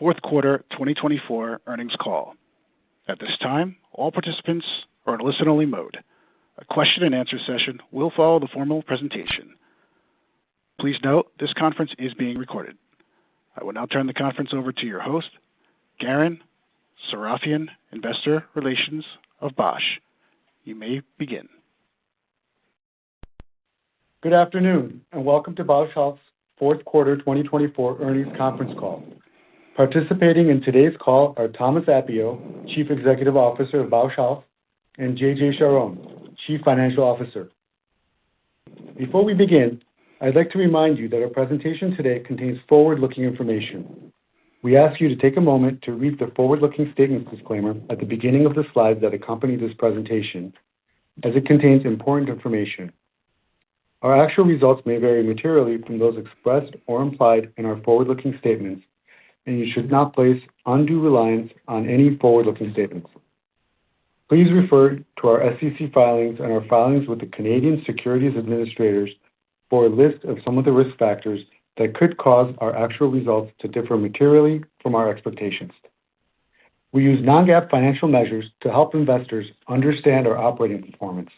fourth quarter 2024 earnings call. At this time, all participants are in listen-only mode. A question-and-answer session will follow the formal presentation. Please note this conference is being recorded. I will now turn the conference over to your host, Garen Sarafian, Investor Relations of Bausch. You may begin. Good afternoon, and welcome to Bausch Health's fourth quarter 2024 earnings conference call. Participating in today's call are Thomas Appio, Chief Executive Officer of Bausch Health, and JJ Charhon, Chief Financial Officer. Before we begin, I'd like to remind you that our presentation today contains forward-looking information. We ask you to take a moment to read the forward-looking statements disclaimer at the beginning of the slides that accompany this presentation, as it contains important information. Our actual results may vary materially from those expressed or implied in our forward-looking statements, and you should not place undue reliance on any forward-looking statements. Please refer to our SEC filings and our filings with the Canadian Securities Administrators for a list of some of the risk factors that could cause our actual results to differ materially from our expectations. We use non-GAAP financial measures to help investors understand our operating performance.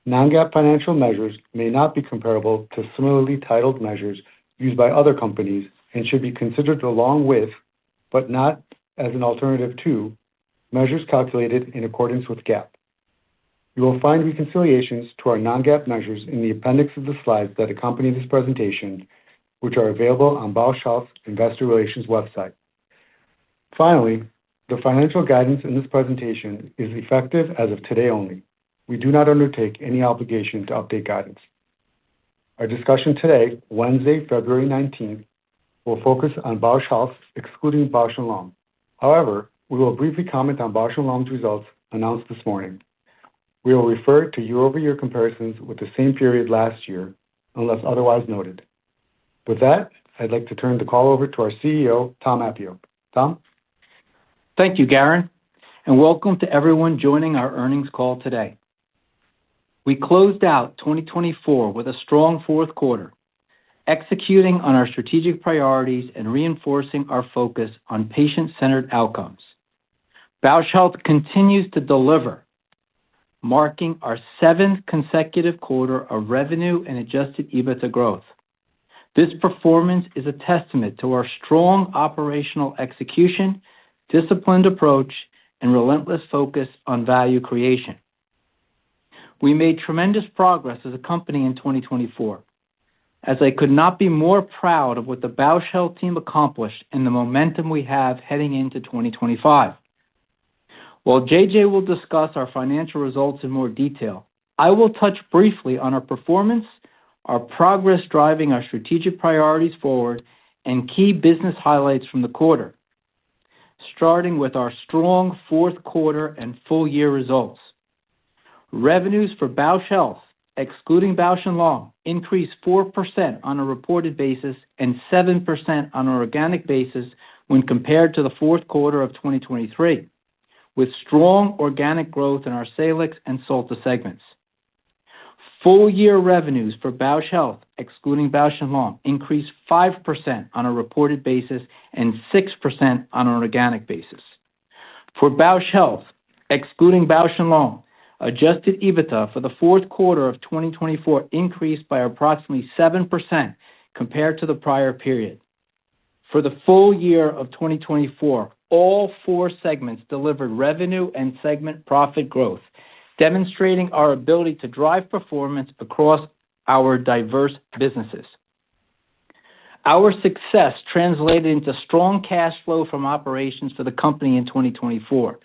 Non-GAAP financial measures may not be comparable to similarly titled measures used by other companies and should be considered along with, but not as an alternative to, measures calculated in accordance with GAAP. You will find reconciliations to our non-GAAP measures in the appendix of the slides that accompany this presentation, which are available on Bausch Health's Investor Relations website. Finally, the financial guidance in this presentation is effective as of today only. We do not undertake any obligation to update guidance. Our discussion today, Wednesday, February 19th, will focus on Bausch Health, excluding Bausch + Lomb. However, we will briefly comment on Bausch + Lomb's results announced this morning. We will refer to year-over-year comparisons with the same period last year, unless otherwise noted. With that, I'd like to turn the call over to our CEO, Tom Appio. Tom? Thank you, Garen, and welcome to everyone joining our earnings call today. We closed out 2024 with a strong fourth quarter, executing on our strategic priorities and reinforcing our focus on patient-centered outcomes. Bausch Health continues to deliver, marking our seventh consecutive quarter of revenue and adjusted EBITDA growth. This performance is a testament to our strong operational execution, disciplined approach, and relentless focus on value creation. We made tremendous progress as a company in 2024, as I could not be more proud of what the Bausch Health team accomplished and the momentum we have heading into 2025. While JJ will discuss our financial results in more detail, I will touch briefly on our performance, our progress driving our strategic priorities forward, and key business highlights from the quarter, starting with our strong fourth quarter and full-year results. Revenues for Bausch Health, excluding Bausch + Lomb, increased 4% on a reported basis and 7% on an organic basis when compared to the fourth quarter of 2023, with strong organic growth in our Salix and Solta segments. Full-year revenues for Bausch Health, excluding Bausch + Lomb, increased 5% on a reported basis and 6% on an organic basis. For Bausch Health, excluding Bausch + Lomb, adjusted EBITDA for the fourth quarter of 2024 increased by approximately 7% compared to the prior period. For the full year of 2024, all four segments delivered revenue and segment profit growth, demonstrating our ability to drive performance across our diverse businesses. Our success translated into strong cash flow from operations for the company in 2024.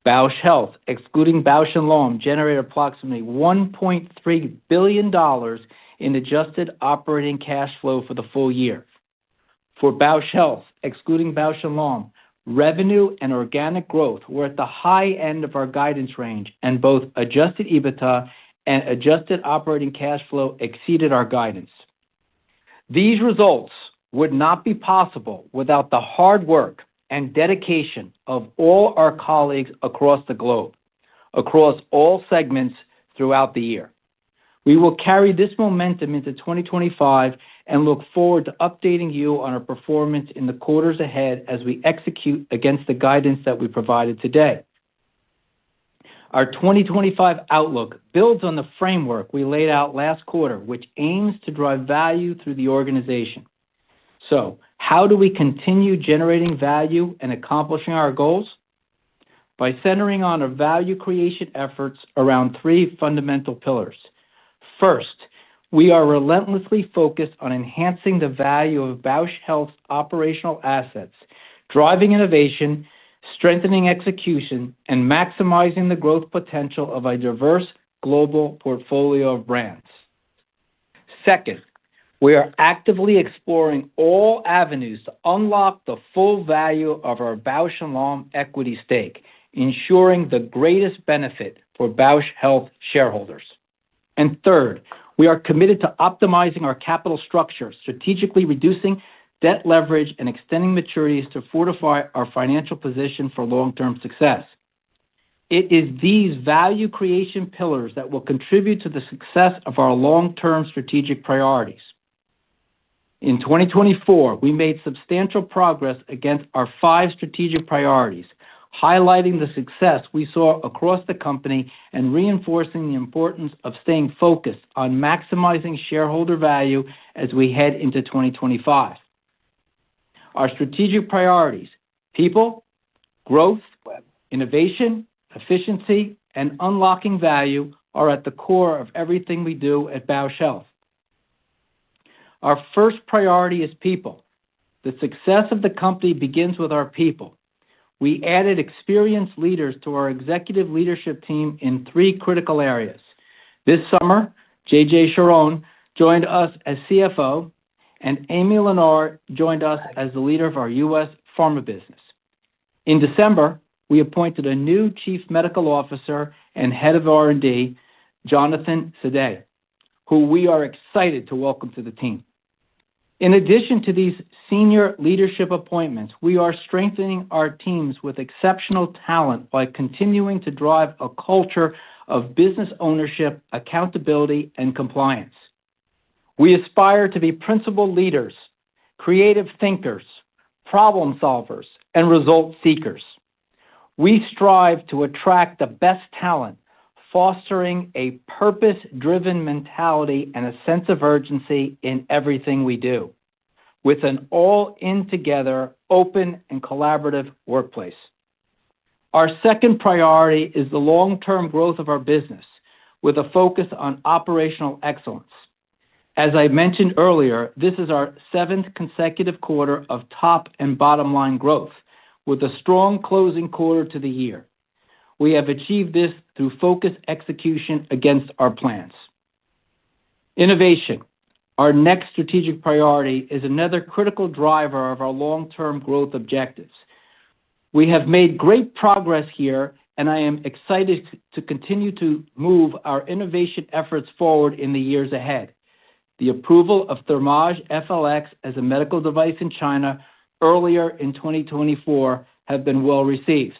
Bausch Health, excluding Bausch + Lomb, generated approximately $1.3 billion in adjusted operating cash flow for the full year. For Bausch Health, excluding Bausch + Lomb, revenue and organic growth were at the high end of our guidance range, and both adjusted EBITDA and adjusted operating cash flow exceeded our guidance. These results would not be possible without the hard work and dedication of all our colleagues across the globe, across all segments throughout the year. We will carry this momentum into 2025 and look forward to updating you on our performance in the quarters ahead as we execute against the guidance that we provided today. Our 2025 outlook builds on the framework we laid out last quarter, which aims to drive value through the organization. So, how do we continue generating value and accomplishing our goals? By centering on our value creation efforts around three fundamental pillars. First, we are relentlessly focused on enhancing the value of Bausch Health's operational assets, driving innovation, strengthening execution, and maximizing the growth potential of a diverse global portfolio of brands. Second, we are actively exploring all avenues to unlock the full value of our Bausch + Lomb equity stake, ensuring the greatest benefit for Bausch Health shareholders. And third, we are committed to optimizing our capital structure, strategically reducing debt leverage and extending maturities to fortify our financial position for long-term success. It is these value creation pillars that will contribute to the success of our long-term strategic priorities. In 2024, we made substantial progress against our 5 strategic priorities, highlighting the success we saw across the company and reinforcing the importance of staying focused on maximizing shareholder value as we head into 2025. Our strategic priorities: people, growth, innovation, efficiency, and unlocking value are at the core of everything we do at Bausch Health. Our first priority is people. The success of the company begins with our people. We added experienced leaders to our executive leadership team in 3 critical areas. This summer, J.J. Sharon joined us as CFO, and Amy Lenore joined us as the leader of our U.S. pharma business. In December, we appointed a new Chief Medical Officer and Head of R&D, Jonathan Sadeh, who we are excited to welcome to the team. In addition to these senior leadership appointments, we are strengthening our teams with exceptional talent by continuing to drive a culture of business ownership, accountability, and compliance. We aspire to be principled leaders, creative thinkers, problem solvers, and result seekers. We strive to attract the best talent, fostering a purpose-driven mentality and a sense of urgency in everything we do, with an all-in-together, open, and collaborative workplace. Our second priority is the long-term growth of our business, with a focus on operational excellence. As I mentioned earlier, this is our 7th consecutive quarter of top and bottom line growth, with a strong closing quarter to the year. We have achieved this through focused execution against our plans. Innovation, our next strategic priority, is another critical driver of our long-term growth objectives. We have made great progress here, and I am excited to continue to move our innovation efforts forward in the years ahead. The approval of Thermage FLX as a medical device in China earlier in 2024 has been well received.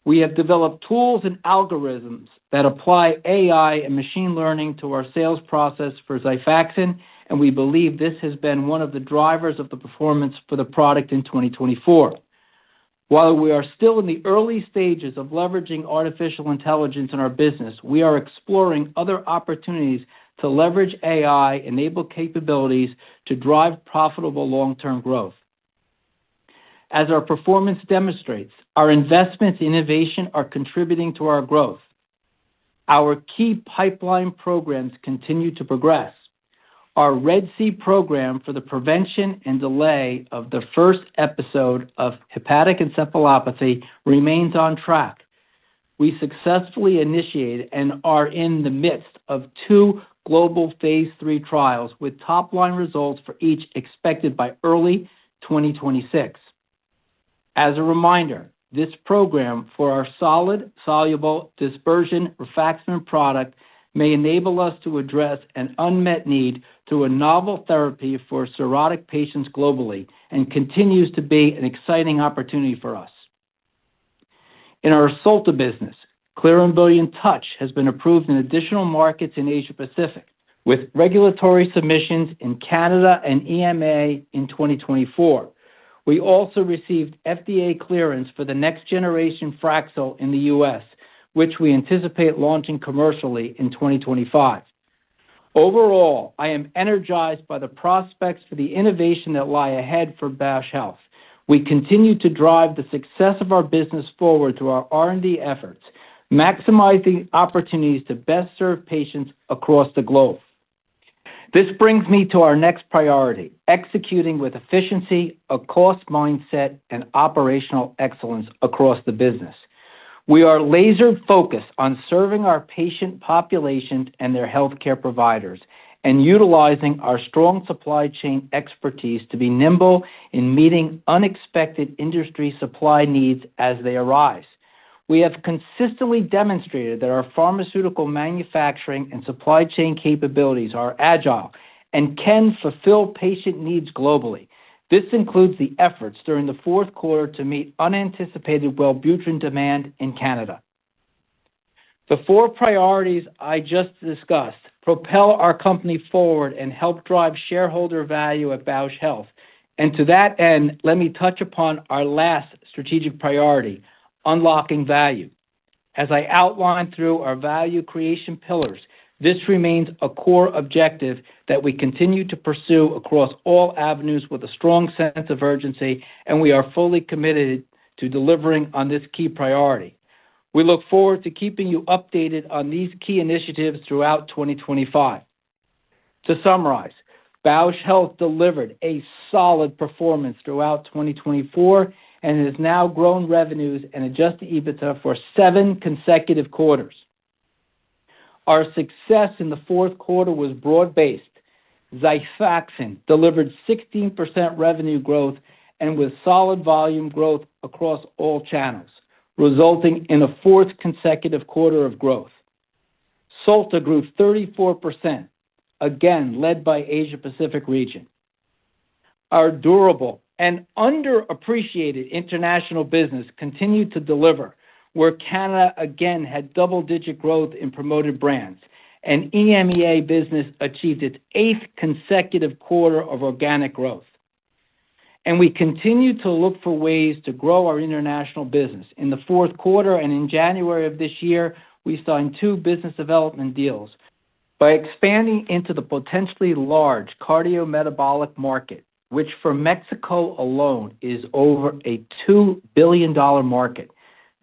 We have developed tools and algorithms that apply AI and machine learning to our sales process for Xifaxan, and we believe this has been one of the drivers of the performance for the product in 2024. While we are still in the early stages of leveraging artificial intelligence in our business, we are exploring other opportunities to leverage AI-enabled capabilities to drive profitable long-term growth. As our performance demonstrates, our investments in innovation are contributing to our growth. Our key pipeline programs continue to progress. Our RED-C program for the prevention and delay of the first episode of hepatic encephalopathy remains on track. We successfully initiated and are in the midst of 2 global phase 3 trials, with top-line results for each expected by early 2026. As a reminder, this program for our solid soluble dispersion rifaximin product may enable us to address an unmet need through a novel therapy for cirrhotic patients globally and continues to be an exciting opportunity for us. In our Solta business, Clear & Brilliant Touch has been approved in additional markets in Asia Pacific, with regulatory submissions in Canada and EMA in 2024. We also received FDA clearance for the next generation Fraxel in the U.S., which we anticipate launching commercially in 2025. Overall, I am energized by the prospects for the innovation that lie ahead for Bausch Health. We continue to drive the success of our business forward through our R&D efforts, maximizing opportunities to best serve patients across the globe. This brings me to our next priority, executing with efficiency, a cost mindset, and operational excellence across the business. We are laser focused on serving our patient population and their healthcare providers and utilizing our strong supply chain expertise to be nimble in meeting unexpected industry supply needs as they arise. We have consistently demonstrated that our pharmaceutical manufacturing and supply chain capabilities are agile and can fulfill patient needs globally. This includes the efforts during the fourth quarter to meet unanticipated Wellbutrin demand in Canada. The 4 priorities I just discussed propel our company forward and help drive shareholder value at Bausch Health. And to that end, let me touch upon our last strategic priority, unlocking value. As I outlined through our value creation pillars, this remains a core objective that we continue to pursue across all avenues with a strong sense of urgency, and we are fully committed to delivering on this key priority. We look forward to keeping you updated on these key initiatives throughout 2025. To summarize, Bausch Health delivered a solid performance throughout 2024 and has now grown revenues and adjusted EBITDA for 7 consecutive quarters. Our success in the fourth quarter was broad-based. Xifaxan delivered 16% revenue growth and with solid volume growth across all channels, resulting in a 4th consecutive quarter of growth. Solta grew 34%, again led by Asia Pacific region. Our durable and underappreciated international business continued to deliver, where Canada again had double-digit growth in promoted brands, and EMEA business achieved its 8th consecutive quarter of organic growth. And we continue to look for ways to grow our international business. In the fourth quarter and in January of this year, we signed 2 business development deals. By expanding into the potentially large cardiometabolic market, which for Mexico alone is over a $2 billion market,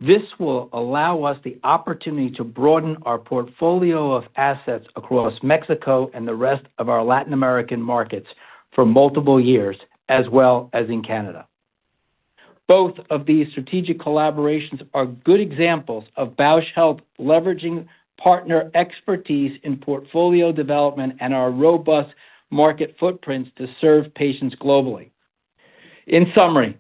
this will allow us the opportunity to broaden our portfolio of assets across Mexico and the rest of our Latin American markets for multiple years, as well as in Canada. Both of these strategic collaborations are good examples of Bausch Health leveraging partner expertise in portfolio development and our robust market footprints to serve patients globally. In summary,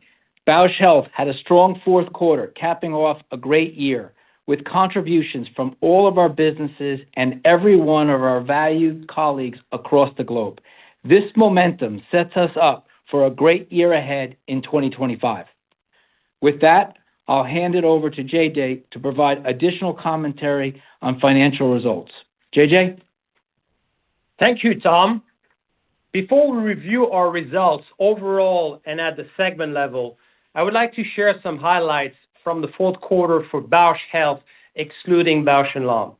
Bausch Health had a strong fourth quarter, capping off a great year with contributions from all of our businesses and every one of our valued colleagues across the globe. This momentum sets us up for a great year ahead in 2025. With that, I'll hand it over to JJ to provide additional commentary on financial results. JJ? Thank you, Tom. Before we review our results overall and at the segment level, I would like to share some highlights from the fourth quarter for Bausch Health, excluding Bausch + Lomb.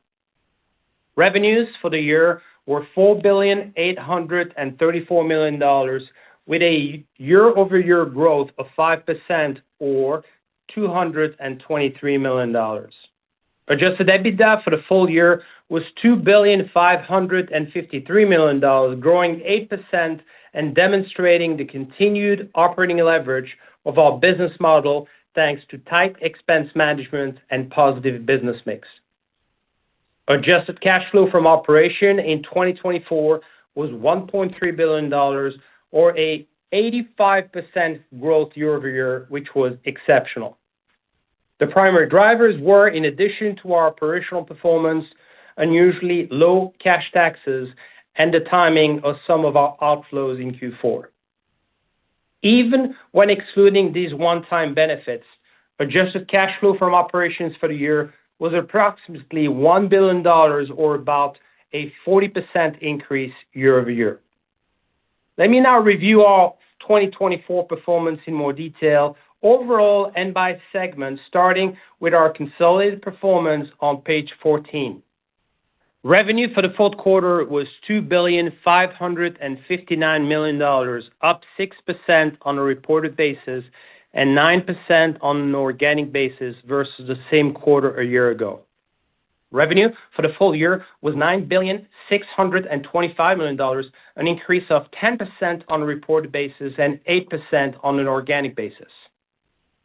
Revenues for the year were $4,834 million, with a year-over-year growth of 5% or $223 million. Adjusted EBITDA for the full year was $2,553 million, growing 8% and demonstrating the continued operating leverage of our business model thanks to tight expense management and positive business mix. Adjusted cash flow from operation in 2024 was $1.3 billion, or a 85% growth year-over-year, which was exceptional. The primary drivers were, in addition to our operational performance, unusually low cash taxes and the timing of some of our outflows in Q4. Even when excluding these one-time benefits, adjusted cash flow from operations for the year was approximately $1 billion, or about a 40% increase year-over-year. Let me now review our 2024 performance in more detail, overall and by segment, starting with our consolidated performance on page 14. Revenue for the fourth quarter was $2,559 million, up 6% on a reported basis and 9% on an organic basis versus the same quarter a year ago. Revenue for the full year was $9,625 million, an increase of 10% on a reported basis and 8% on an organic basis.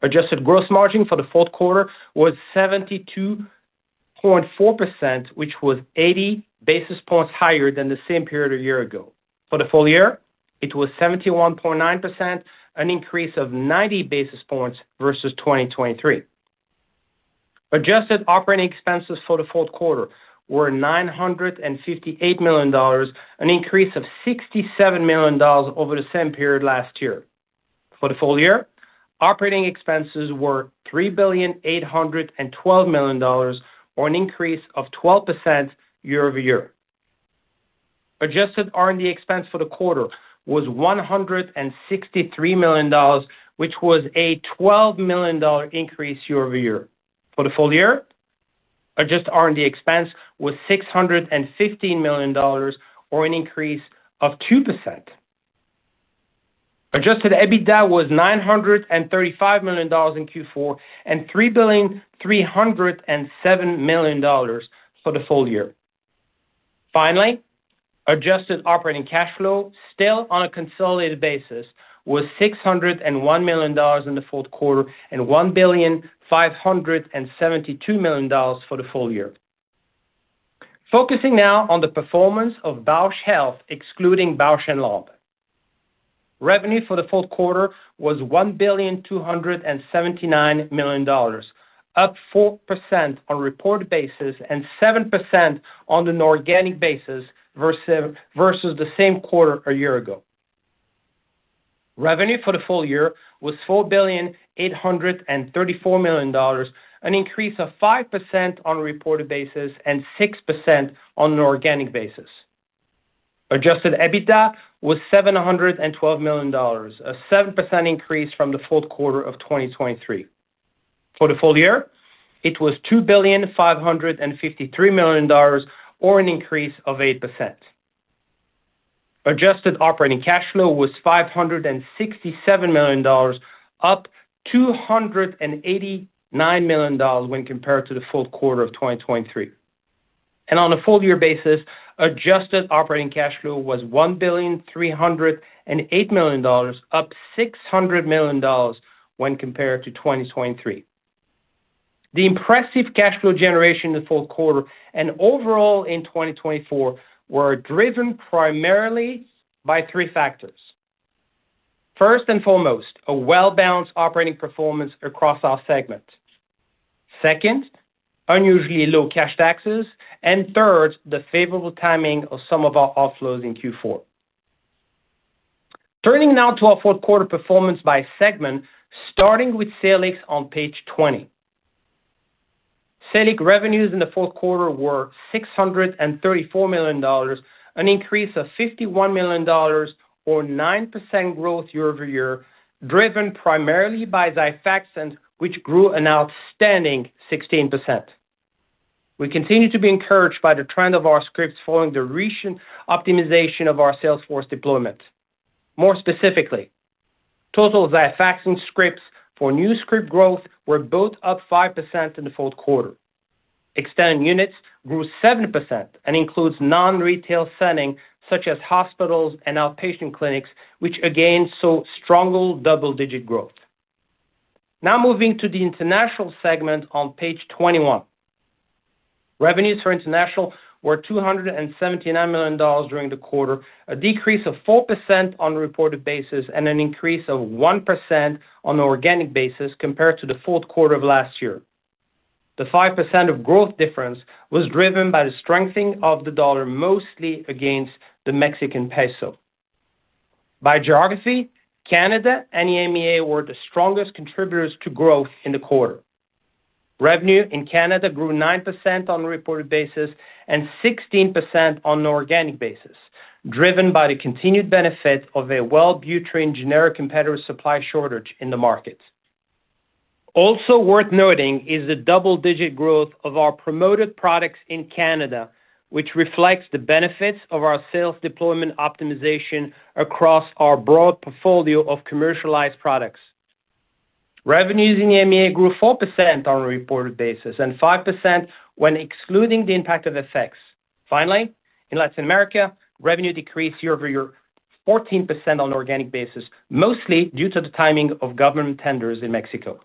Adjusted gross margin for the fourth quarter was 72.4%, which was 80 basis points higher than the same period a year ago. For the full year, it was 71.9%, an increase of 90 basis points versus 2023. Adjusted operating expenses for the fourth quarter were $958 million, an increase of $67 million over the same period last year. For the full year, operating expenses were $3,812 million, or an increase of 12% year-over-year. Adjusted R&D expense for the quarter was $163 million, which was a $12 million increase year-over-year. For the full year, adjusted R&D expense was $615 million, or an increase of 2%. Adjusted EBITDA was $935 million in Q4 and $3,307 million for the full year. Finally, adjusted operating cash flow, still on a consolidated basis, was $601 million in the fourth quarter and $1,572 million for the full year. Focusing now on the performance of Bausch Health, excluding Bausch + Lomb. Revenue for the fourth quarter was $1,279 million, up 4% on a reported basis and 7% on an organic basis versus the same quarter a year ago. Revenue for the full year was $4,834 million, an increase of 5% on a reported basis and 6% on an organic basis. Adjusted EBITDA was $712 million, a 7% increase from the fourth quarter of 2023. For the full year, it was $2,553 million, or an increase of 8%. Adjusted operating cash flow was $567 million, up $289 million when compared to the fourth quarter of 2023. And on a full-year basis, adjusted operating cash flow was $1,308 million, up $600 million when compared to 2023. The impressive cash flow generation in the fourth quarter and overall in 2024 were driven primarily by three factors. First and foremost, a well-balanced operating performance across our segment. Second, unusually low cash taxes. And third, the favorable timing of some of our outflows in Q4. Turning now to our fourth quarter performance by segment, starting with Salix on page 20. Salix revenues in the fourth quarter were $634 million, an increase of $51 million, or 9% growth year-over-year, driven primarily by Xifaxan, which grew an outstanding 16%. We continue to be encouraged by the trend of our scripts following the recent optimization of our sales force deployment. More specifically, total Xifaxan scripts for new script growth were both up 5% in the fourth quarter. Extended units grew 7% and includes non-retail setting such as hospitals and outpatient clinics, which again saw stronger double-digit growth. Now moving to the international segment on page 21. Revenues for international were $279 million during the quarter, a decrease of 4% on a reported basis and an increase of 1% on an organic basis compared to the fourth quarter of last year. The 5% of growth difference was driven by the strengthening of the dollar, mostly against the Mexican peso. By geography, Canada and EMEA were the strongest contributors to growth in the quarter. Revenue in Canada grew 9% on a reported basis and 16% on an organic basis, driven by the continued benefit of a Wellbutrin generic competitor supply shortage in the market. Also worth noting is the double-digit growth of our promoted products in Canada, which reflects the benefits of our sales deployment optimization across our broad portfolio of commercialized products. Revenues in EMEA grew 4% on a reported basis and 5% when excluding the impact of FX. Finally, in Latin America, revenue decreased year-over-year 14% on an organic basis, mostly due to the timing of government tenders in Mexico.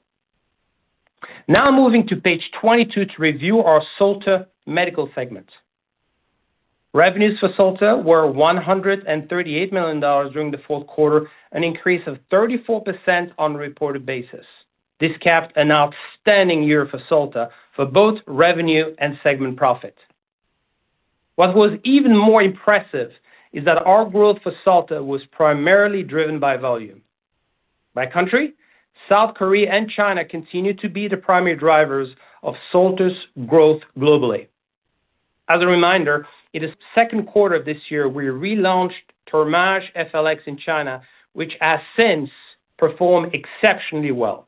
Now moving to page 22 to review our Solta Medical segment. Revenues for Solta were $138 million during the fourth quarter, an increase of 34% on a reported basis. This capped an outstanding year for Solta for both revenue and segment profit. What was even more impressive is that our growth for Solta was primarily driven by volume. By country, South Korea and China continue to be the primary drivers of Solta's growth globally. As a reminder, in the second quarter of this year, we relaunched Thermage FLX in China, which has since performed exceptionally well.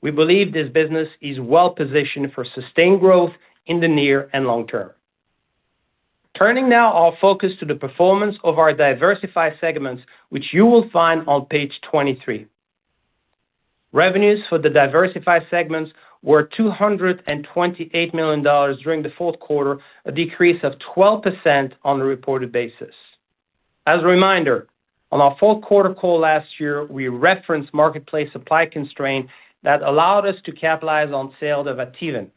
We believe this business is well positioned for sustained growth in the near and long term. Turning now our focus to the performance of our diversified segments, which you will find on page 23. Revenues for the diversified segments were $228 million during the fourth quarter, a decrease of 12% on a reported basis. As a reminder, on our fourth quarter call last year, we referenced marketplace supply constraint that allowed us to capitalize on sales of Ativan.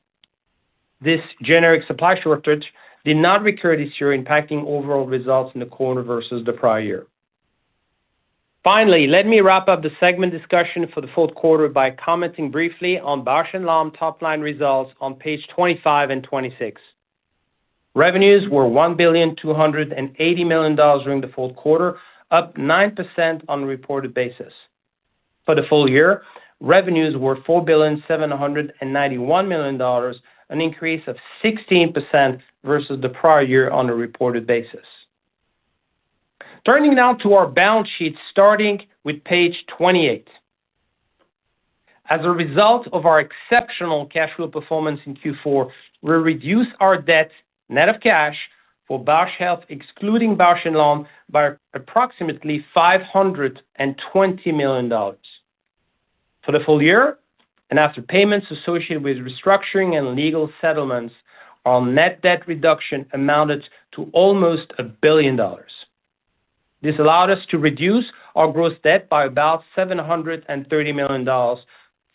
This generic supply shortage did not recur this year, impacting overall results in the quarter versus the prior year. Finally, let me wrap up the segment discussion for the fourth quarter by commenting briefly on Bausch + Lomb top-line results on page 25 and 26. Revenues were $1,280 million during the fourth quarter, up 9% on a reported basis. For the full year, revenues were $4,791 million, an increase of 16% versus the prior year on a reported basis. Turning now to our balance sheet, starting with page 28. As a result of our exceptional cash flow performance in Q4, we reduced our debt net of cash for Bausch Health, excluding Bausch + Lomb, by approximately $520 million. For the full year, and after payments associated with restructuring and legal settlements, our net debt reduction amounted to almost $1 billion. This allowed us to reduce our gross debt by about $730 million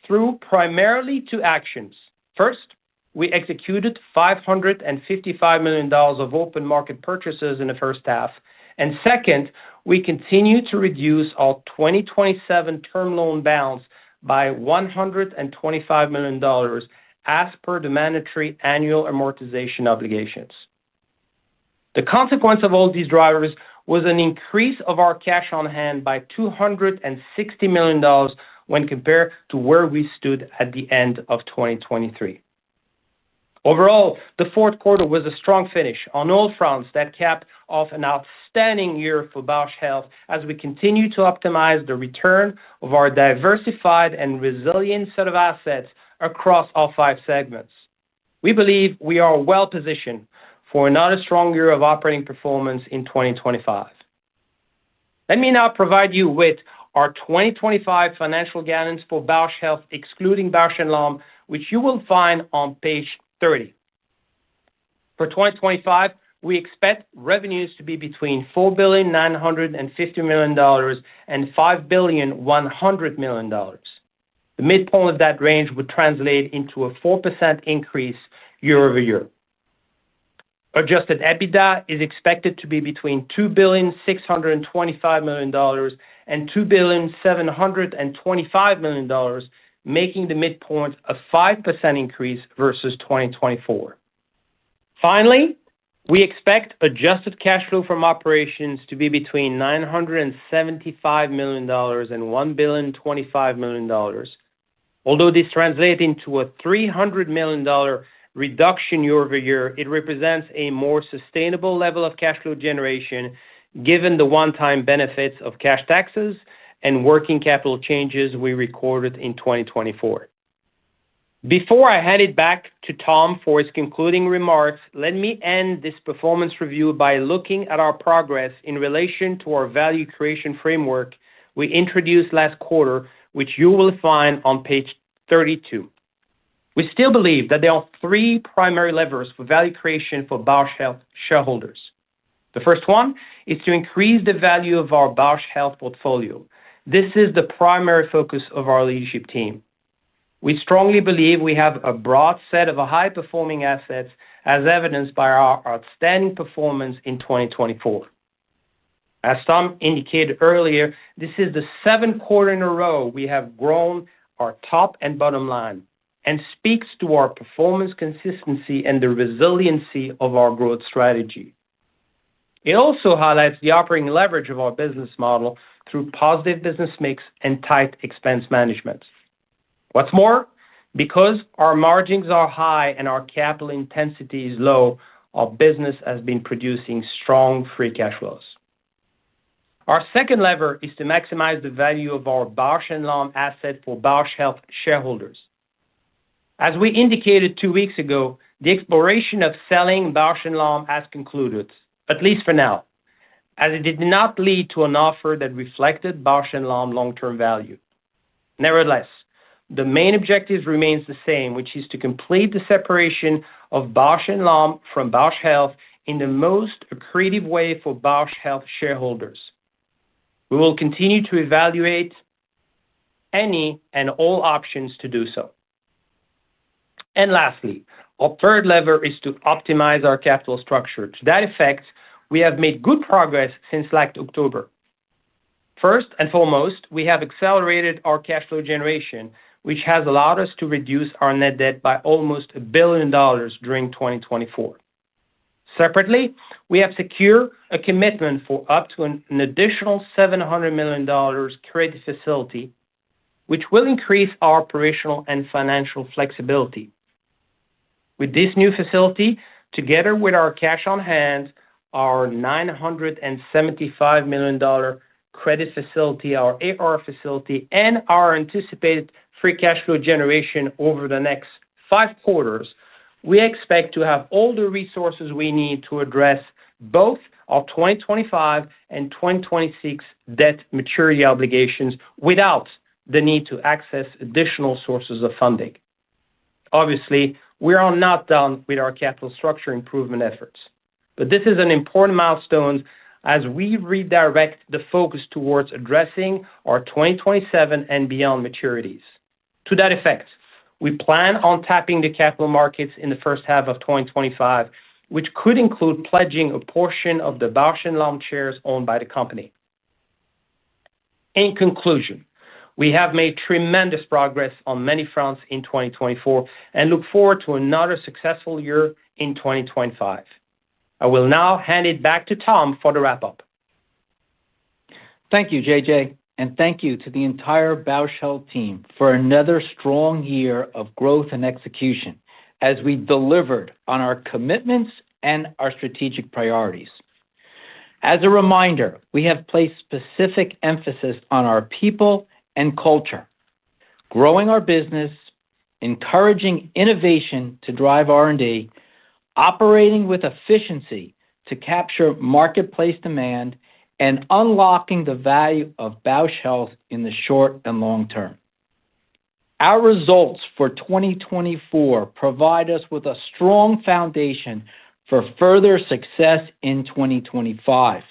through primarily two actions. First, we executed $555 million of open market purchases in the first half. And second, we continue to reduce our 2027 term loan balance by $125 million as per the mandatory annual amortization obligations. The consequence of all these drivers was an increase of our cash on hand by $260 million when compared to where we stood at the end of 2023. Overall, the fourth quarter was a strong finish on all fronts that capped off an outstanding year for Bausch Health as we continue to optimize the return of our diversified and resilient set of assets across all 5 segments. We believe we are well positioned for another strong year of operating performance in 2025. Let me now provide you with our 2025 financial guidance for Bausch Health, excluding Bausch + Lomb, which you will find on page 30. For 2025, we expect revenues to be between $4,950 million and $5,100 million. The midpoint of that range would translate into a 4% increase year-over-year. Adjusted EBITDA is expected to be between $2,625 million and $2,725 million, making the midpoint a 5% increase versus 2024. Finally, we expect adjusted cash flow from operations to be between $975 million and $1,025 million, Although this translates into a $300 million reduction year-over-year, it represents a more sustainable level of cash flow generation given the one-time benefits of cash taxes and working capital changes we recorded in 2024. Before I hand it back to Tom for his concluding remarks, let me end this performance review by looking at our progress in relation to our value creation framework we introduced last quarter, which you will find on page 32. We still believe that there are three primary levers for value creation for Bausch Health shareholders. The first one is to increase the value of our Bausch Health portfolio. This is the primary focus of our leadership team. We strongly believe we have a broad set of high-performing assets, as evidenced by our outstanding performance in 2024. As Tom indicated earlier, this is the seventh quarter in a row we have grown our top and bottom line and speaks to our performance consistency and the resiliency of our growth strategy. It also highlights the operating leverage of our business model through positive business mix and tight expense management. What's more, because our margins are high and our capital intensity is low, our business has been producing strong free cash flows. Our second lever is to maximize the value of our Bausch + Lomb asset for Bausch Health shareholders. As we indicated 2 weeks ago, the exploration of selling Bausch + Lomb has concluded, at least for now, as it did not lead to an offer that reflected Bausch + Lomb long-term value. Nevertheless, the main objective remains the same, which is to complete the separation of Bausch + Lomb from Bausch Health in the most accretive way for Bausch Health shareholders. We will continue to evaluate any and all options to do so. And lastly, our third lever is to optimize our capital structure. To that effect, we have made good progress since last October. First and foremost, we have accelerated our cash flow generation, which has allowed us to reduce our net debt by almost $1 billion during 2024. Separately, we have secured a commitment for up to an additional $700 million credit facility, which will increase our operational and financial flexibility. With this new facility, together with our cash on hand, our $975 million credit facility, our AR facility, and our anticipated free cash flow generation over the next 5 quarters, we expect to have all the resources we need to address both our 2025 and 2026 debt maturity obligations without the need to access additional sources of funding. Obviously, we are not done with our capital structure improvement efforts, but this is an important milestone as we redirect the focus towards addressing our 2027 and beyond maturities. To that effect, we plan on tapping the capital markets in the first half of 2025, which could include pledging a portion of the Bausch + Lomb shares owned by the company. In conclusion, we have made tremendous progress on many fronts in 2024 and look forward to another successful year in 2025. I will now hand it back to Tom for the wrap-up. Thank you, JJ, and thank you to the entire Bausch Health team for another strong year of growth and execution as we delivered on our commitments and our strategic priorities. As a reminder, we have placed specific emphasis on our people and culture, growing our business, encouraging innovation to drive R&D, operating with efficiency to capture marketplace demand, and unlocking the value of Bausch Health in the short and long term. Our results for 2024 provide us with a strong foundation for further success in 2025.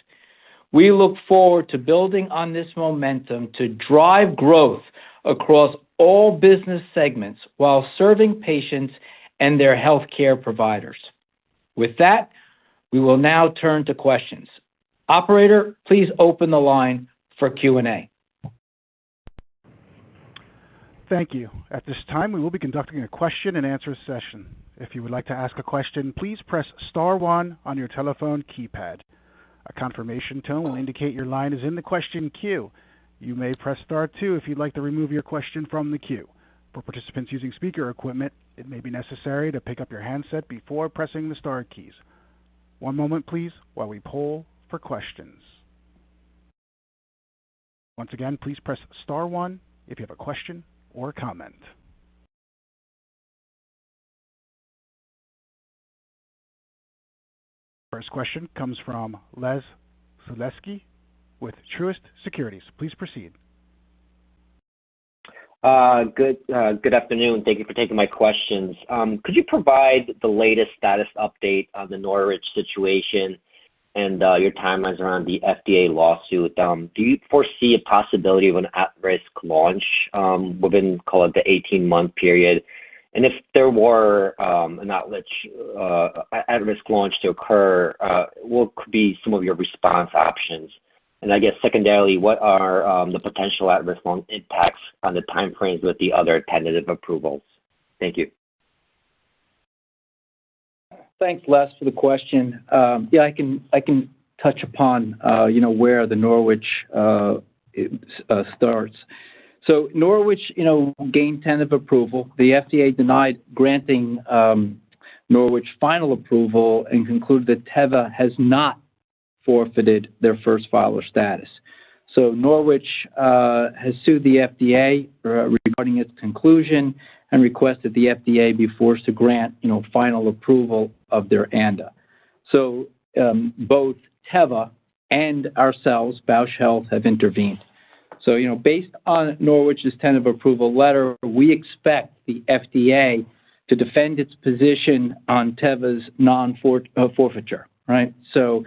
We look forward to building on this momentum to drive growth across all business segments while serving patients and their healthcare providers. With that, we will now turn to questions. Operator, please open the line for Q&A. Thank you. At this time, we will be conducting a question-and-answer session. If you would like to ask a question, please press star one on your telephone keypad. A confirmation tone will indicate your line is in the question queue. You may press star two if you'd like to remove your question from the queue. For participants using speaker equipment, it may be necessary to pick up your handset before pressing the star keys. One moment, please, while we poll for questions. Once again, please press star one if you have a question or comment. First question comes from Les Sulewski with Truist Securities. Please proceed. Good afternoon. Thank you for taking my questions. Could you provide the latest status update on the Norwich situation and your timelines around the FDA lawsuit? Do you foresee a possibility of an at-risk launch within, call it, the 18-month period? And if there were an at-risk launch to occur, what could be some of your response options? And I guess secondarily, what are the potential at-risk launch impacts on the timeframes with the other tentative approvals? Thank you. Thanks, Les, for the question. Yeah, I can touch upon where the Norwich starts. So Norwich, gained tentative approval. The FDA denied granting Norwich final approval and concluded that Teva has not forfeited their first filer status. So Norwich has sued the FDA regarding its conclusion and requested the FDA be forced to grant, final approval of their ANDA. So both Teva and ourselves, Bausch Health, have intervened. So, based on Norwich's tentative approval letter, we expect the FDA to defend its position on Teva's non-forfeiture, right? So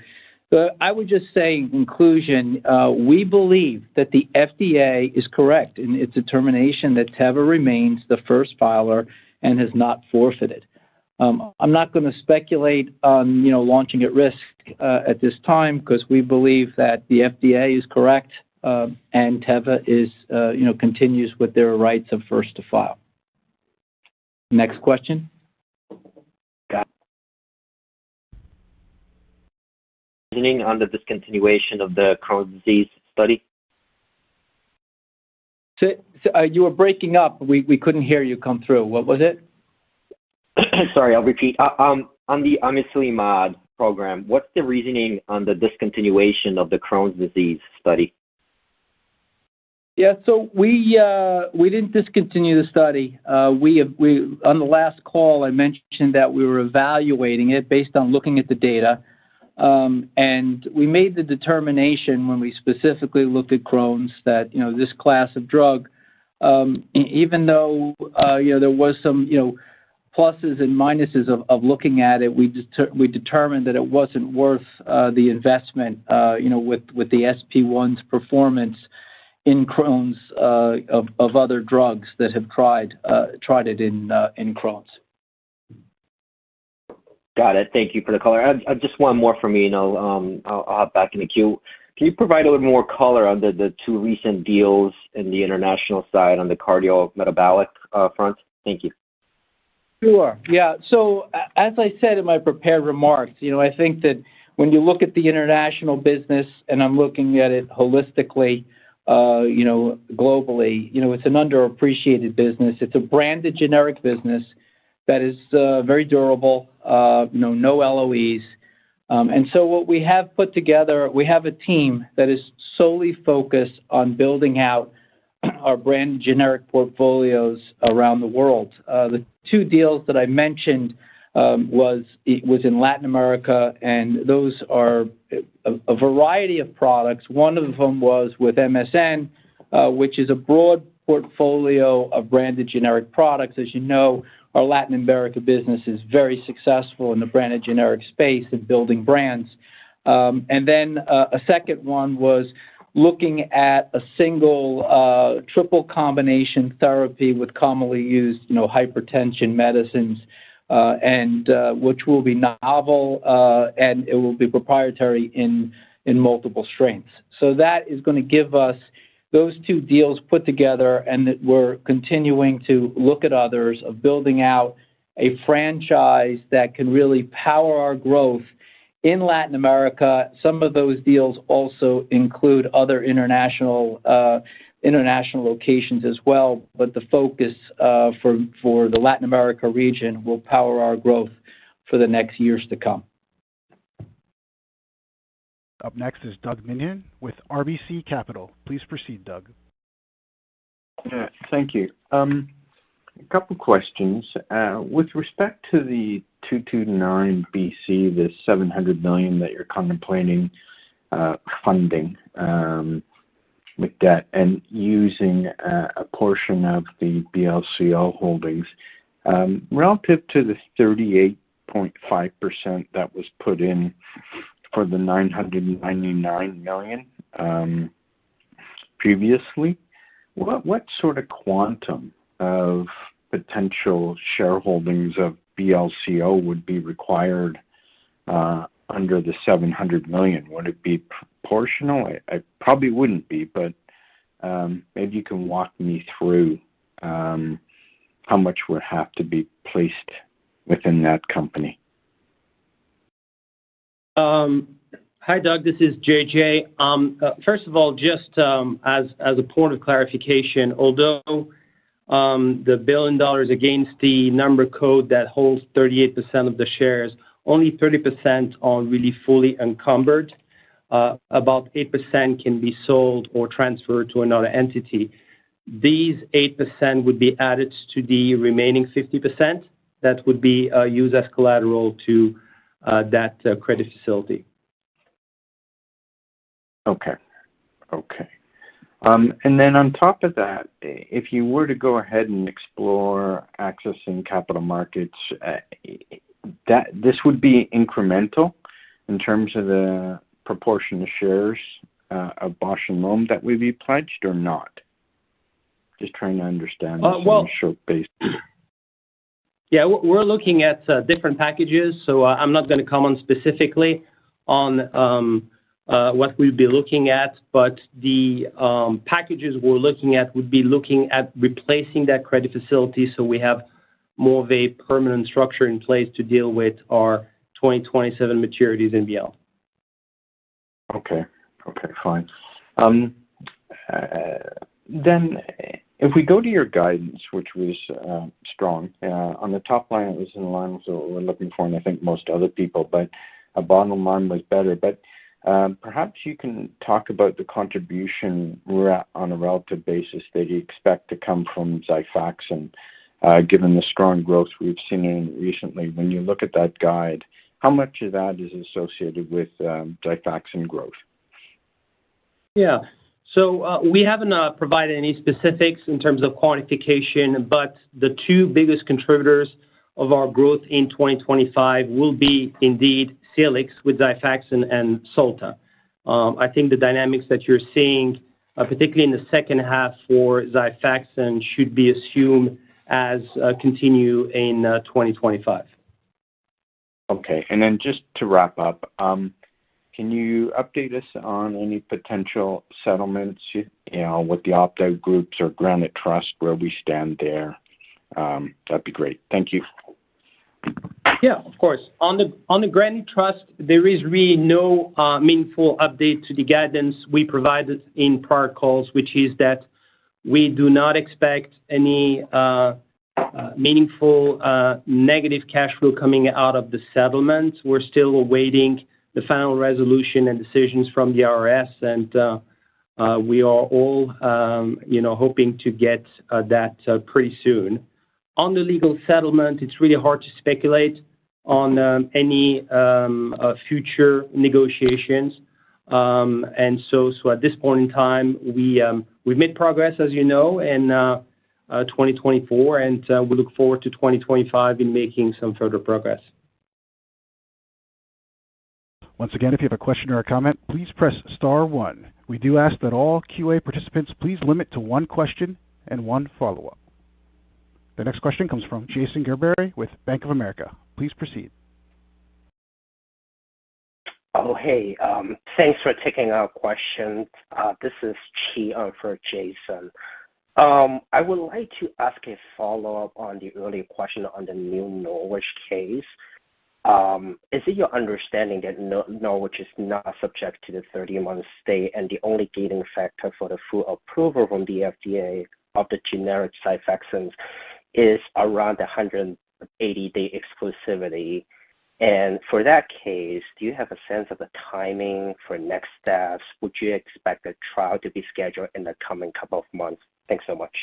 I would just say in conclusion, we believe that the FDA is correct in its determination that Teva remains the first filer and has not forfeited. I'm not going to speculate on, launching at risk at this time because we believe that the FDA is correct and Teva is, continues with their rights of first to file. Next question. On the discontinuation of the Crohn's disease study? So you were breaking up. We couldn't hear you come through. What was it? Sorry, I'll repeat. On the amiselimod program, what's the reasoning on the discontinuation of the Crohn's disease study? Yeah, so we didn't discontinue the study. We on the last call I mentioned that we were evaluating it based on looking at the data, and we made the determination when we specifically looked at Crohn's that this class of drug, even though there was some pluses and minuses of looking at it, we determined that it wasn't worth the investment with the SP1's performance in Crohn's of other drugs that have tried it in Crohn's. Got it. Thank you for the color. Just one more from me, I'll hop back in the queue. Can you provide a little more color on the two recent deals in the international side on the cardiometabolic front? Thank you. Sure. Yeah. So as I said in my prepared remarks, I think that when you look at the international business, and I'm looking at it holistically, globally, it's an underappreciated business. It's a branded generic business that is very durable, no LOEs. And so what we have put together, we have a team that is solely focused on building out our brand generic portfolios around the world. The two deals that I mentioned was in Latin America, and those are a variety of products. One of them was with MSN, which is a broad portfolio of branded generic products. As you know, our Latin America business is very successful in the branded generic space and building brands. And then a second one was looking at a single triple combination therapy with commonly used, hypertension medicines, and which will be novel and it will be proprietary in multiple strengths. So that is going to give us those two deals put together, and that we're continuing to look at others of building out a franchise that can really power our growth in Latin America. Some of those deals also include other international international locations as well. But the focus for the Latin America region will power our growth for the next years to come. Up next is Doug Minion with RBC Capital. Please proceed, Doug. Yeah, thank you. A couple questions. With respect to the 229 BC, the $700 million that you're contemplating funding with debt and using a portion of the BLCO holdings, relative to the 38.5% that was put in for the $999 million previously, what sort of quantum of potential shareholdings of BLCO would be required under the $700 million? Would it be proportional? I probably wouldn't be, but maybe you can walk me through how much would have to be placed within that company. Hi, Doug. This is JJ. First of all, just as a point of clarification, although the $1 billion against the number code that holds 38% of the shares, only 30% are really fully encumbered. About 8% can be sold or transferred to another entity. These 8% would be added to the remaining 50% that would be used as collateral to that credit facility. Okay. And then on top of that, if you were to go ahead and explore accessing capital markets, this would be incremental in terms of the proportion of shares of Bausch & Lomb that would be pledged or not? Just trying to understand this on a short basis. Yeah, we're looking at different packages, so I'm not going to comment specifically on what we'll be looking at, but the packages we're looking at would be looking at replacing that credit facility so we have more of a permanent structure in place to deal with our 2027 maturities and beyond. Okay, fine. Then if we go to your guidance, which was strong, on the top line it was in line with what we're looking for, and I think most other people, but a bottom line was better. But perhaps you can talk about the contribution on a relative basis that you expect to come from Xifaxan, given the strong growth we've seen in recently. When you look at that guide, how much of that is associated with Xifaxan growth? Yeah. So we haven't provided any specifics in terms of quantification, but the two biggest contributors of our growth in 2025 will be indeed Salix with Xifaxan and Solta. I think the dynamics that you're seeing, particularly in the second half for Xifaxan, should be assumed as continue in 2025. Okay, and then just to wrap up, can you update us on any potential settlements, with the opt-out groups or Granite Trust, where we stand there? That'd be great. Thank you. Yeah, of course. On the Granite Trust, there is really no meaningful update to the guidance we provided in prior calls, which is that we do not expect any meaningful negative cash flow coming out of the settlement. We're still awaiting the final resolution and decisions from the IRS, and we are all, hoping to get that pretty soon. On the legal settlement, it's really hard to speculate on any future negotiations, and so at this point in time, we've made progress, as you know, in 2024, and we look forward to 2025 in making some further progress. Once again, if you have a question or a comment, please press star one. We do ask that all QA participants please limit to one question and one follow-up. The next question comes from Jason Gerberry with Bank of America. Please proceed. Oh, hey, thanks for taking our question. This is Chi for Jason. I would like to ask a follow-up on the earlier question on the new Norwich case. Is it your understanding that Norwich is not subject to the 30-month stay, and the only gating factor for the full approval from the FDA of the generic Xifaxan is around the 180-day exclusivity? And for that case, do you have a sense of the timing for next steps? Would you expect the trial to be scheduled in the coming couple of months? Thanks so much.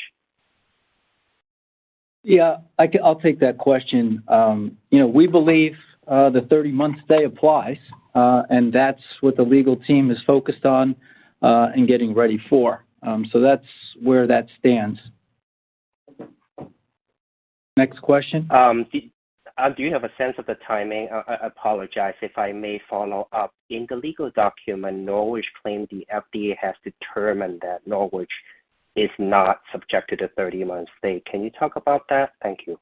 Yeah, I'll take that question. We believe the 30-month stay applies, and that's what the legal team is focused on and getting ready for. So that's where that stands. Next question. Do you have a sense of the timing? I apologize if I may follow up. In the legal document, Norwich claimed the FDA has determined that Norwich is not subject to the 30-month stay. Can you talk about that? Thank you.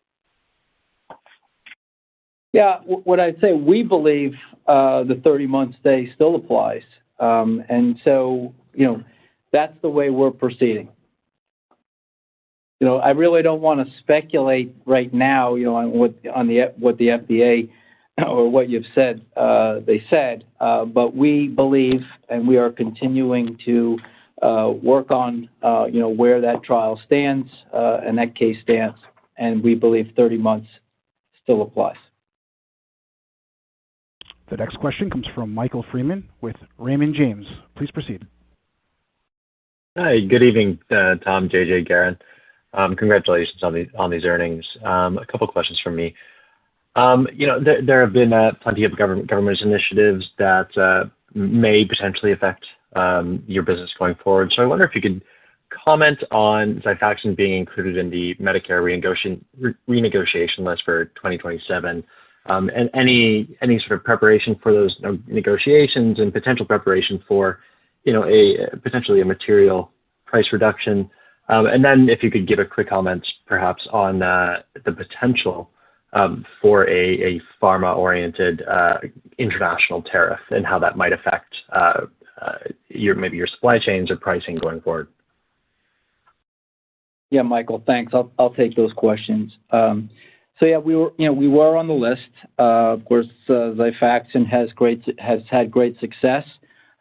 Yeah, what I'd say, we believe the 30-month stay still applies. And so, that's the way we're proceeding. I really don't want to speculate right now, on what the FDA or what you've said, they said, but we believe and we are continuing to work on, where that trial stands and that case stands, and we believe 30 months still applies. The next question comes from Michael Freeman with Raymond James. Please proceed. Hi, good evening, Tom, JJ, Garen. Congratulations on these earnings. A couple questions from me. There have been plenty of government initiatives that may potentially affect your business going forward. So I wonder if you could comment on Xifaxan being included in the Medicare renegotiation list for 2027, and any sort of preparation for those negotiations and potential preparation for potentially a material price reduction. And then if you could give a quick comment perhaps on the potential for a pharma-oriented international tariff and how that might affect maybe your supply chains or pricing going forward. Yeah, Michael, thanks. I'll take those questions. So yeah, we were on the list. Of course, Xifaxan has had great success.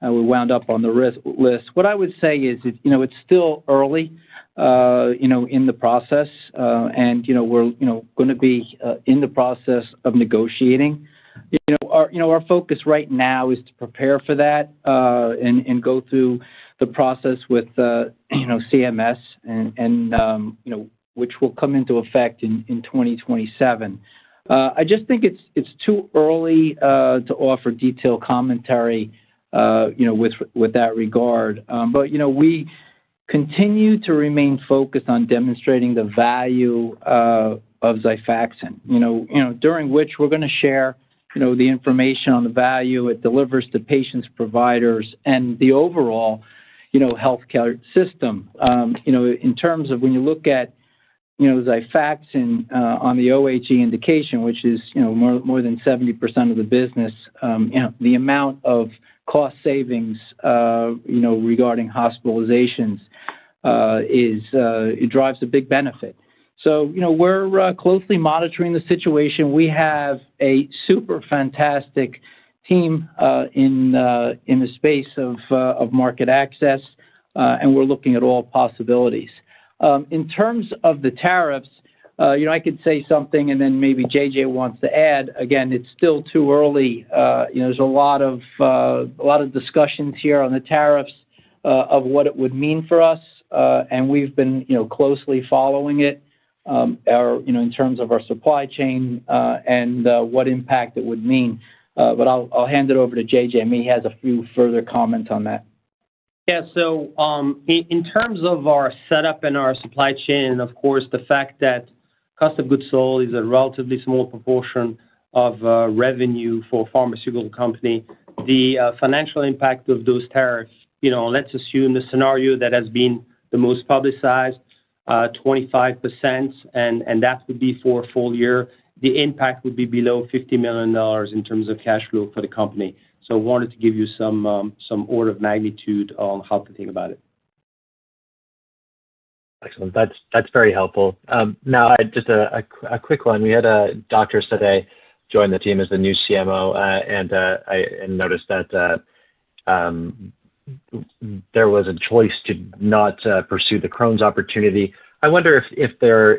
We wound up on the list. What I would say is, it's still early, in the process, and we're going to be in the process of negotiating. Our focus right now is to prepare for that and go through the process with CMS and which will come into effect in 2027. I just think it's too early to offer detailed commentary with that regard. But we continue to remain focused on demonstrating the value of Xifaxan, during which we're going to share the information on the value it delivers to patients, providers, and the overall healthcare system. In terms of when you look at Xifaxan on the OHE indication, which is more than 70% of the business, the amount of cost savings regarding hospitalizations it drives a big benefit. So we're closely monitoring the situation. We have a super fantastic team in the space of market access, and we're looking at all possibilities. In terms of the tariffs, I could say something, and then maybe JJ wants to add. Again, it's still too early. There's a lot of discussions here on the tariffs of what it would mean for us, and we've been closely following it. In terms of our supply chain and what impact it would mean. But I'll hand it over to JJ. I mean, he has a few further comments on that. Yeah, so in terms of our setup and our supply chain, of course, the fact that cost of goods sold is a relatively small proportion of revenue for a pharmaceutical company, the financial impact of those tariffs, let's assume the scenario that has been the most publicized, 25%, and that would be for a full year. The impact would be below $50 million in terms of cash flow for the company. So I wanted to give you some order of magnitude on how to think about it. Excellent. That's very helpful. Now, just a quick one. We had doctors today joined the team as the new CMO, and I noticed that there was a choice to not pursue the Crohn's opportunity. I wonder if there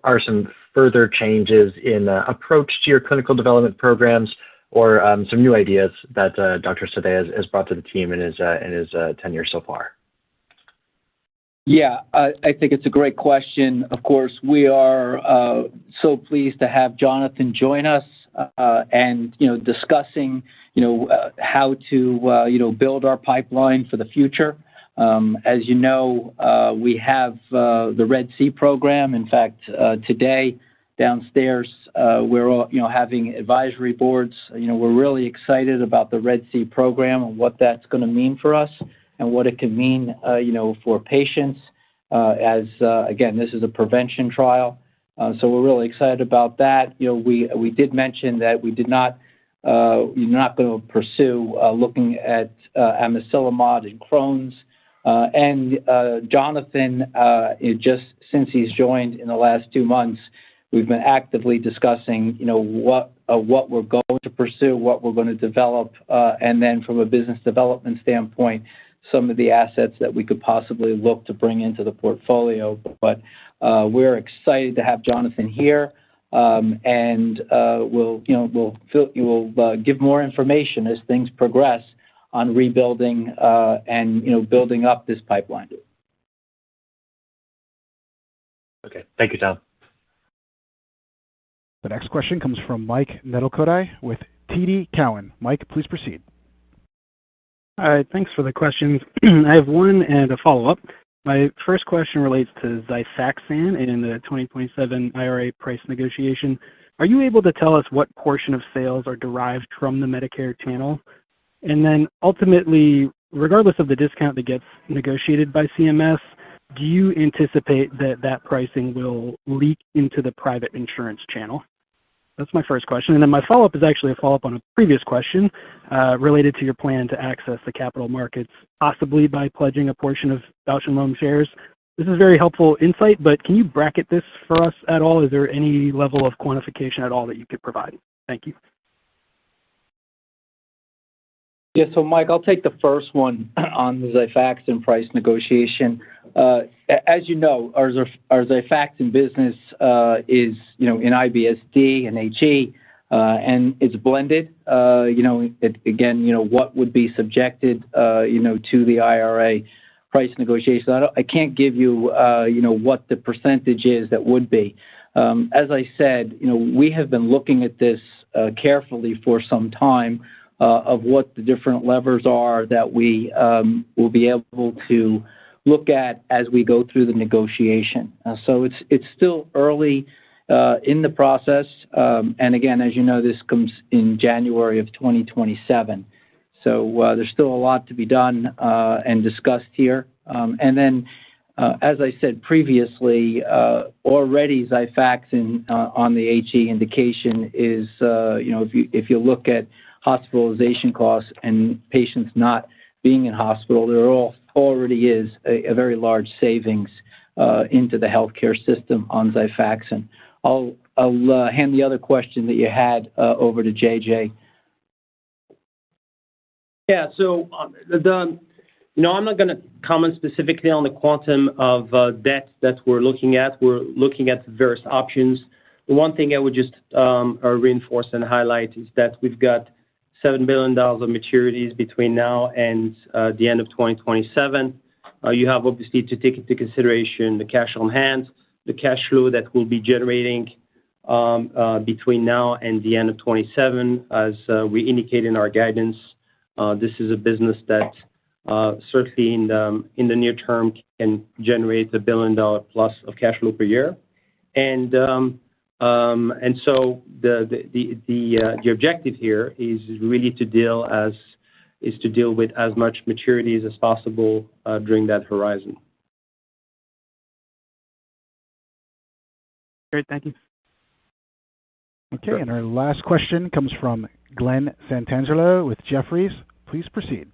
are some further changes in approach to your clinical development programs, or some new ideas that Dr. Sadeh has brought to the team in his tenure so far. Yeah, I think it's a great question. Of course, we are so pleased to have Jonathan join us, and discussing how to build our pipeline for the future. As you know, we have the Red Sea program. In fact, today downstairs, we're all having advisory boards. We're really excited about the Red Sea program and what that's going to mean for us and what it can mean for patients, as again, this is a prevention trial. So we're really excited about that. We did mention that we're not going to pursue looking at amiselimod and Crohn's. And Jonathan, just since he's joined in the last 2 months, we've been actively discussing what we're going to pursue, what we're going to develop, and then from a business development standpoint, some of the assets that we could possibly look to bring into the portfolio. But we're excited to have Jonathan here, and we'll give more information as things progress on rebuilding and building up this pipeline. Okay, thank you, Tom. The next question comes from Mike Nedelcovych with TD Cowen. Mike, please proceed. All right, thanks for the questions. I have one and a follow-up. My first question relates to Xifaxan in the 2027 IRA price negotiation. Are you able to tell us what portion of sales are derived from the Medicare channel? And then ultimately, regardless of the discount that gets negotiated by CMS, do you anticipate that pricing will leak into the private insurance channel? That's my first question. And then my follow-up is actually a follow-up on a previous question related to your plan to access the capital markets, possibly by pledging a portion of Bausch & Lomb shares. This is very helpful insight, but can you bracket this for us at all? Is there any level of quantification at all that you could provide? Thank you. Yeah, so Mike, I'll take the first one on the Xifaxan price negotiation. As you know, our Xifaxan business is in IBS-D and HE, and it's blended. What would be subjected to the IRA price negotiation? I can't give you what the percentage is that would be. As I said, we have been looking at this carefully for some time. Of what the different levers are that we will be able to look at as we go through the negotiation. So it's still early in the process, and again, as you know, this comes in January of 2027. So there's still a lot to be done and discussed here. And then, as I said previously, already Xifaxan on the HE indication is, if you look at hospitalization costs and patients not being in hospital, there already is a very large savings into the healthcare system on Xifaxan. I'll hand the other question that you had over to JJ. Yeah, so I'm not going to comment specifically on the quantum of debt that we're looking at. We're looking at various options. The one thing I would just reinforce and highlight is that we've got $7 billion of maturities between now and the end of 2027. You have obviously to take into consideration the cash on hand, the cash flow that we'll be generating between now and the end of 27. As we indicate in our guidance, this is a business that certainly in the near term can generate $1 billion plus of cash flow per year. And so the objective here is really to deal with as much maturities as possible during that horizon. Great, thank you. Okay, sure. And our last question comes from Glenn Santangelo with Jefferies. Please proceed.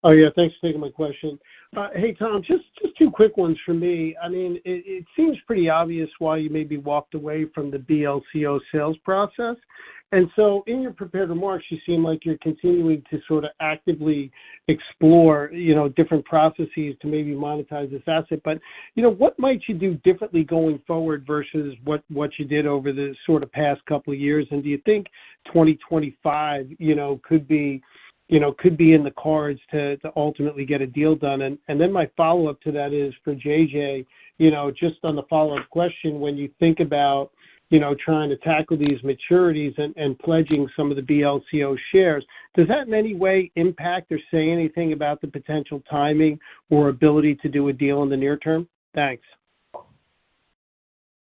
Oh, yeah. Thanks for taking my question. Hey, Tom, just two quick ones from me. I mean, it seems pretty obvious why you maybe walked away from the BLCO sales process. And so in your prepared remarks, you seem like you're continuing to sort of actively explore, different processes to maybe monetize this asset. But, what might you do differently going forward versus what you did over the sort of past couple of years? And do you think 2025, could be in the cards to ultimately get a deal done? And then my follow-up to that is for JJ, just on the follow-up question, when you think about, trying to tackle these maturities and pledging some of the BLCO shares, does that in any way impact or say anything about the potential timing or ability to do a deal in the near term? Thanks.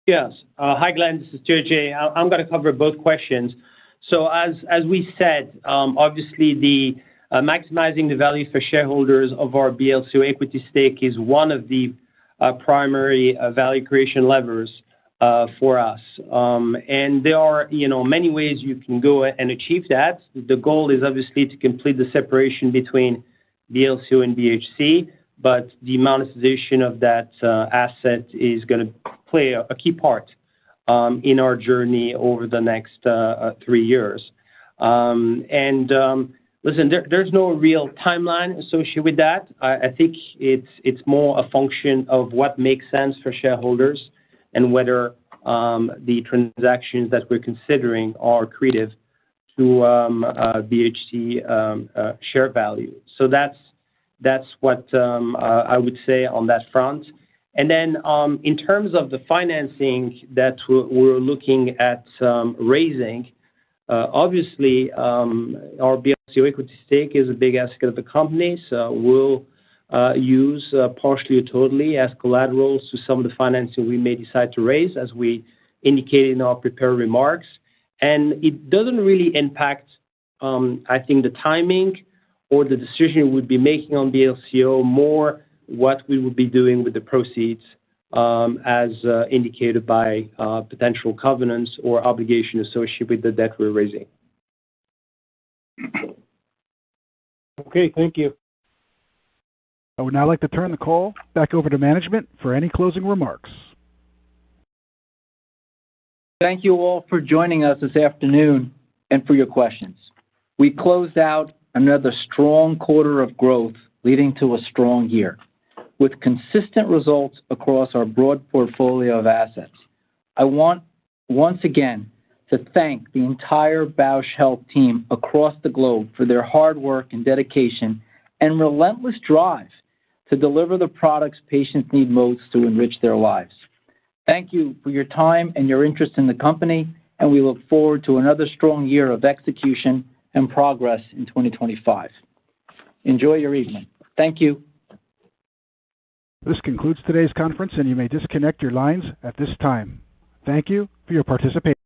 Yes. Hi, Glenn. This is JJ. I'm going to cover both questions. So as we said, obviously the maximizing the value for shareholders of our BLCO equity stake is one of the primary value creation levers for us. And there are, many ways you can go and achieve that. The goal is obviously to complete the separation between BLCO and BHC, but the monetization of that asset is going to play a key part in our journey over the next 3 years. Listen, there's no real timeline associated with that. I think it's more a function of what makes sense for shareholders and whether the transactions that we're considering are accretive to BHC share value. So that's what I would say on that front. And then in terms of the financing that we're looking at raising, obviously our BLCO equity stake is a big asset of the company, so we'll use partially or totally as collateral to some of the financing we may decide to raise, as we indicated in our prepared remarks. And it doesn't really impact, I think, the timing or the decision we'd be making on BLCO, more what we would be doing with the proceeds as indicated by potential covenants or obligation associated with the debt we're raising. Okay, thank you. I would now like to turn the call back over to management for any closing remarks. Thank you all for joining us this afternoon and for your questions. We closed out another strong quarter of growth, leading to a strong year, with consistent results across our broad portfolio of assets. I want, once again, to thank the entire Bausch Health team across the globe for their hard work and dedication and relentless drive to deliver the products patients need most to enrich their lives. Thank you for your time and your interest in the company, and we look forward to another strong year of execution and progress in 2025. Enjoy your evening. Thank you. This concludes today's conference, and you may disconnect your lines at this time. Thank you for your participation.